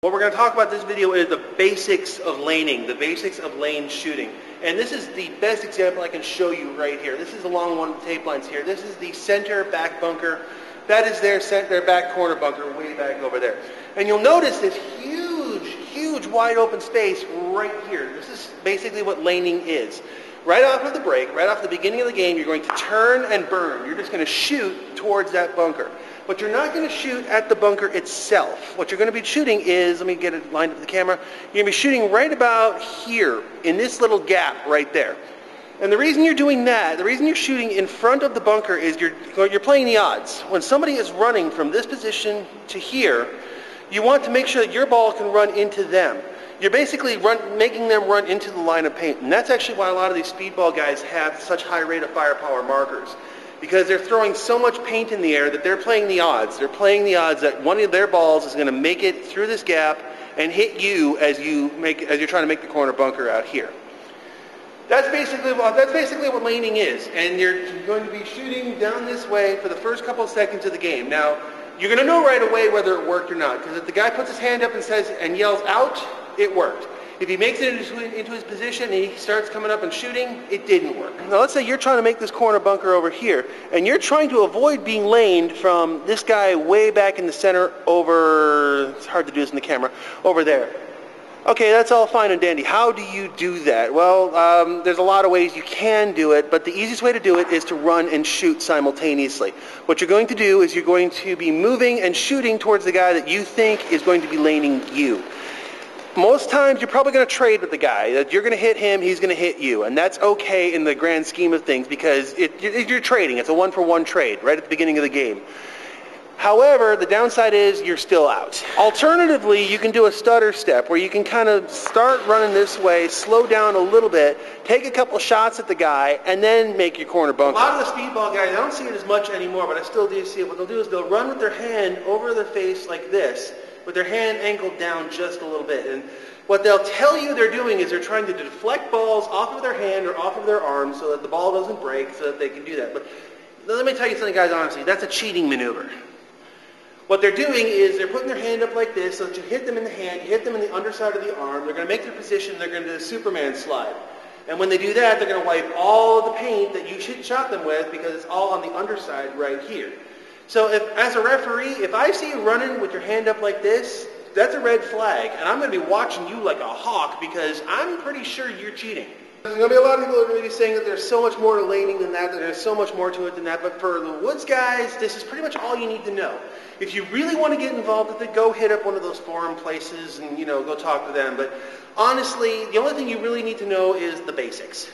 What we're going to talk about this video is the basics of laning, the basics of lane shooting. And this is the best example I can show you right here. This is along one of the tape lines here. This is the center back bunker. That is their back corner bunker way back over there. And you'll notice this huge wide open space right here. This is basically what laning is. Right off of the break, right off the beginning of the game, you're going to turn and burn. You're just going to shoot towards that bunker. But you're not going to shoot at the bunker itself. What you're going to be shooting is, let me get it lined up to the camera, you're going to be shooting right about here, in this little gap right there. And the reason you're doing that, the reason you're shooting in front of the bunker is you're playing the odds. When somebody is running from this position to here, you want to make sure that your ball can run into them. You're basically making them run into the line of paint. And that's actually why a lot of these speedball guys have such high rate of firepower markers. Because they're throwing so much paint in the air that they're playing the odds. They're playing the odds that one of their balls is going to make it through this gap and hit you as you're trying to make the corner bunker out here. That's basically what laning is. And you're going to be shooting down this way for the first couple of seconds of the game. Now, you're going to know right away whether it worked or not. Because if the guy puts his hand up and yells out, it worked. If he makes it into his position and he starts coming up and shooting, it didn't work. Now let's say you're trying to make this corner bunker over here, and you're trying to avoid being laned from this guy way back in the center over, it's hard to do this in the camera, over there. Okay, that's all fine and dandy. How do you do that? Well, there's a lot of ways you can do it, but the easiest way to do it is to run and shoot simultaneously. What you're going to do is you're going to be moving and shooting towards the guy that you think is going to be laning you. Most times you're probably going to trade with the guy. That you're going to hit him, he's going to hit you. And that's okay in the grand scheme of things because you're trading. It's a one-for-one trade right at the beginning of the game. However, the downside is you're still out. Alternatively, you can do a stutter step where you can kind of start running this way, slow down a little bit, take a couple shots at the guy, and then make your corner bunker. A lot of the speedball guys, I don't see it as much anymore, but I still do see it. What they'll do is they'll run with their hand over their face like this, with their hand angled down just a little bit. And what they'll tell you they're doing is they're trying to deflect balls off of their hand or off of their arm so that the ball doesn't break, so that they can do that. But let me tell you something, guys, honestly, that's a cheating maneuver. What they're doing is they're putting their hand up like this so that you hit them in the hand, you hit them in the underside of the arm, they're going to make their position, they're going to do a Superman slide. And when they do that, they're going to wipe all of the paint that you shot them with because it's all on the underside right here. So as a referee, if I see you running with your hand up like this, that's a red flag. And I'm going to be watching you like a hawk because I'm pretty sure you're cheating. There's going to be a lot of people who are going to be saying that there's so much more to laning than that there's so much more to it than that. But for the Woods guys, this is pretty much all you need to know. If you really want to get involved with it, go hit up one of those forum places and, go talk to them. But honestly, the only thing you really need to know is the basics.